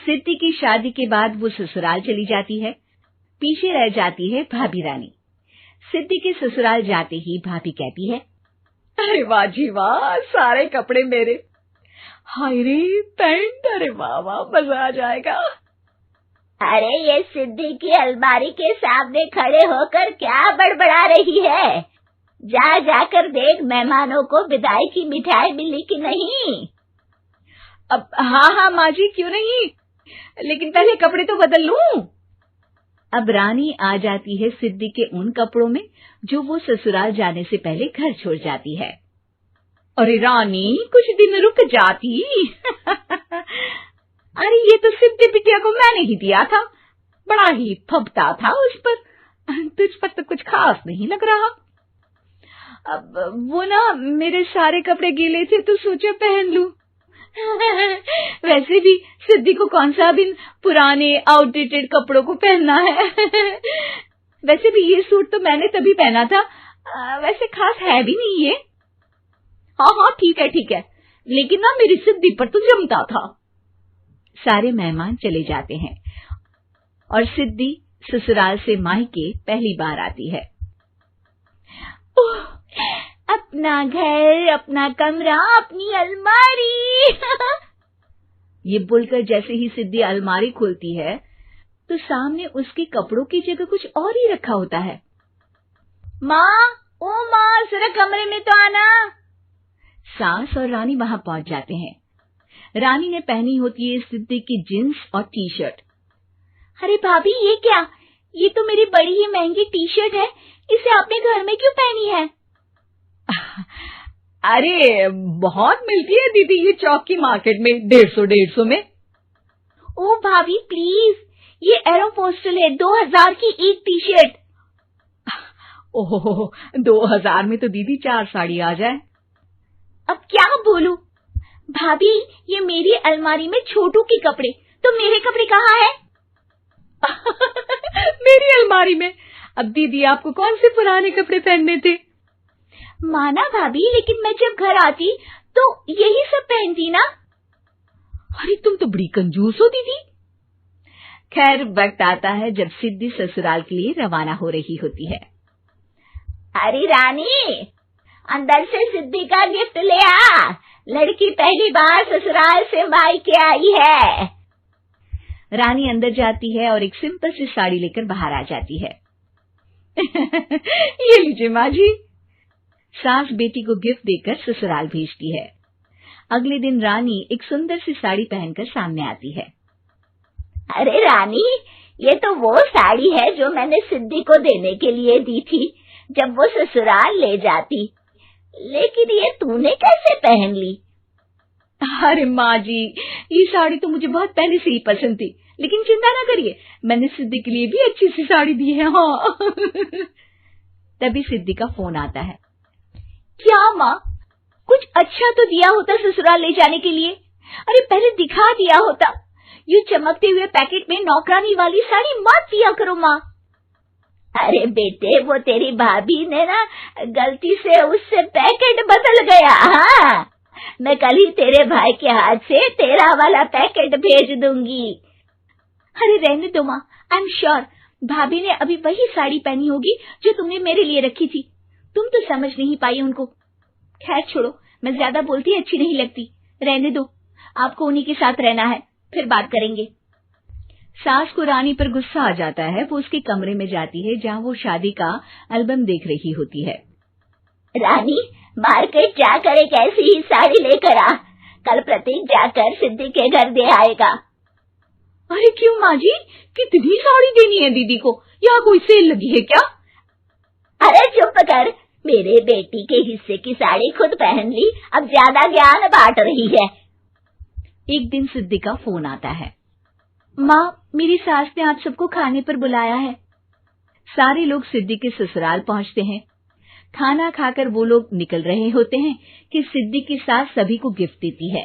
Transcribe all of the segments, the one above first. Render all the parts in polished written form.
सिद्धि की शादी के बाद वो ससुराल चली जाती है। पीछे रह जाती है भाभी रानी। सिद्धि के ससुराल जाते ही भाभी कहती है, अरे वाह जी वाह, सारे कपड़े मेरे। हाय रे पैंट, अरे वाह वाह, मजा आ जाएगा। अरे ये सिद्धि की अलमारी के सामने खड़े होकर क्या बड़बड़ा रही है? जाकर देख मेहमानों को विदाई की मिठाई मिली कि नहीं। अब हाँ माँ जी, क्यों नहीं, लेकिन पहले कपड़े तो बदल लूं। अब रानी आ जाती है सिद्धि के उन कपड़ों में जो वो ससुराल जाने से पहले घर छोड़ जाती है। अरे रानी, कुछ दिन रुक जाती। अरे ये तो सिद्धि बिटिया को मैंने ही दिया था, बड़ा ही फबता था उस पर, तुझ पर तो कुछ खास नहीं लग रहा। अब वो ना मेरे सारे कपड़े गीले थे तो सोचा पहन लूं। वैसे भी सिद्धि को कौन सा भी पुराने आउटडेटेड कपड़ों को पहनना है। वैसे भी ये सूट तो मैंने तभी पहना था, वैसे खास है भी नहीं ये। हाँ ठीक है, लेकिन ना मेरी सिद्धि पर तो जमता था। सारे मेहमान चले जाते हैं और सिद्धि ससुराल से मायके पहली बार आती है। अपना घर, अपना कमरा, अपनी अलमारी। ये बोलकर जैसे ही सिद्धि अलमारी खोलती है तो सामने उसके कपड़ों की जगह कुछ और ही रखा होता है। माँ, जरा कमरे में तो आना। सास और रानी वहां पहुंच जाते हैं। रानी ने पहनी होती है सिद्धि की जींस और टी शर्ट। अरे भाभी, ये क्या? ये तो मेरी बड़ी ही महंगी टी शर्ट है, इसे आपने घर में क्यों पहनी है? अरे बहुत मिलती है दीदी ये चौक की मार्केट में, 150 में। ओ भाभी प्लीज, ये एरोपोस्टल है, 2000 की एक टी शर्ट। ओहो, 2000 में तो दीदी 4 साड़ी आ जाए। अब क्या बोलूं? भाभी, ये मेरी अलमारी में छोटू के कपड़े, तो मेरे कपड़े कहाँ हैं? मेरी अलमारी में? अब दीदी आपको कौन से पुराने कपड़े पहनने थे? माना भाभी, लेकिन मैं जब घर आती तो यही सब पहनती ना। अरे तुम तो बड़ी कंजूस हो दीदी। खैर, वक्त आता है जब सिद्धि ससुराल के लिए रवाना हो रही होती है। अरे रानी, अंदर से सिद्धि का गिफ्ट ले आ, लड़की पहली बार ससुराल से मायके आई है। रानी अंदर जाती है और एक सिंपल सी साड़ी लेकर बाहर आ जाती है। ये लीजिए माँ जी। सास बेटी को गिफ्ट देकर ससुराल भेजती है। अगले दिन रानी एक सुंदर सी साड़ी पहनकर सामने आती है। अरे रानी, ये तो वो साड़ी है जो मैंने सिद्धि को देने के लिए दी थी जब वो ससुराल ले जाती, लेकिन ये तूने कैसे पहन ली? अरे माँ जी, ये साड़ी तो मुझे बहुत पहले से ही पसंद थी, लेकिन चिंता ना करिए, मैंने सिद्धि के लिए भी अच्छी सी साड़ी दी है। हाँ। तभी सिद्धि का फोन आता है। क्या माँ, कुछ अच्छा तो दिया होता ससुराल ले जाने के लिए। अरे पहले दिखा दिया होता। ये चमकते हुए पैकेट में नौकरानी वाली साड़ी मत दिया करो माँ। अरे बेटे, वो तेरी भाभी ने ना गलती से उससे पैकेट बदल गया। हाँ, मैं कल ही तेरे भाई के हाथ से तेरा वाला पैकेट भेज दूंगी। अरे रहने दो माँ, आई एम श्योर भाभी ने अभी वही साड़ी पहनी होगी जो तुमने मेरे लिए रखी थी। तुम तो समझ नहीं पाई उनको। खैर छोड़ो, मैं ज्यादा बोलती अच्छी नहीं लगती, रहने दो, आपको उन्हीं के साथ रहना है, फिर बात करेंगे। सास को रानी पर गुस्सा आ जाता है। वो उसके कमरे में जाती है जहाँ वो शादी का एल्बम देख रही होती है। रानी, मार्केट जाकर एक ऐसी ही साड़ी लेकर आ, कल प्रतीक जाकर सिद्धि के घर दे आएगा। अरे क्यों माँ जी, कितनी साड़ी देनी है दीदी को? यहाँ कोई सेल लगी है क्या? अरे चुप कर, मेरे बेटी के हिस्से की साड़ी खुद पहन ली, अब ज्यादा ज्ञान बांट रही है। एक दिन सिद्धि का फोन आता है। माँ, मेरी सास ने आप सबको खाने पर बुलाया है। सारे लोग सिद्धि के ससुराल पहुंचते हैं। खाना खाकर वो लोग निकल रहे होते हैं कि सिद्धि की सास सभी को गिफ्ट देती है।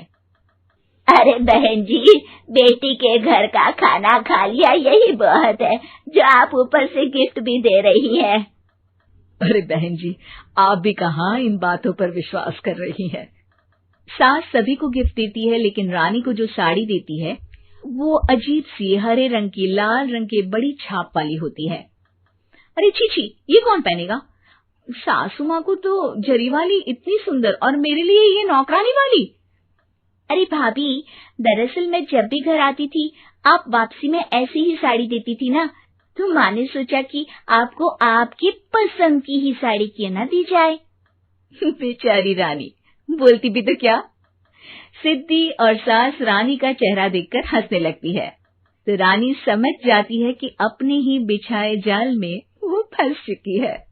अरे बहन जी, बेटी के घर का खाना खा लिया, यही बहुत है जो आप ऊपर से गिफ्ट भी दे रही है। अरे बहन जी, आप भी कहाँ इन बातों पर विश्वास कर रही हैं। सास सभी को गिफ्ट देती है, लेकिन रानी को जो साड़ी देती है वो अजीब सी हरे रंग की लाल रंग के बड़ी छाप वाली होती है। अरे छी, ये कौन पहनेगा? सासू माँ को तो जरी वाली इतनी सुंदर, और मेरे लिए ये नौकरानी वाली। अरे भाभी, दरअसल मैं जब भी घर आती थी आप वापसी में ऐसी ही साड़ी देती थी ना, तो माँ ने सोचा कि आपको आपकी पसंद की ही साड़ी क्यों ना दी जाए। बेचारी रानी, बोलती भी तो क्या। सिद्धि और सास रानी का चेहरा देखकर हंसने लगती है, तो रानी समझ जाती है कि अपने ही बिछाए जाल में वो फंस चुकी है।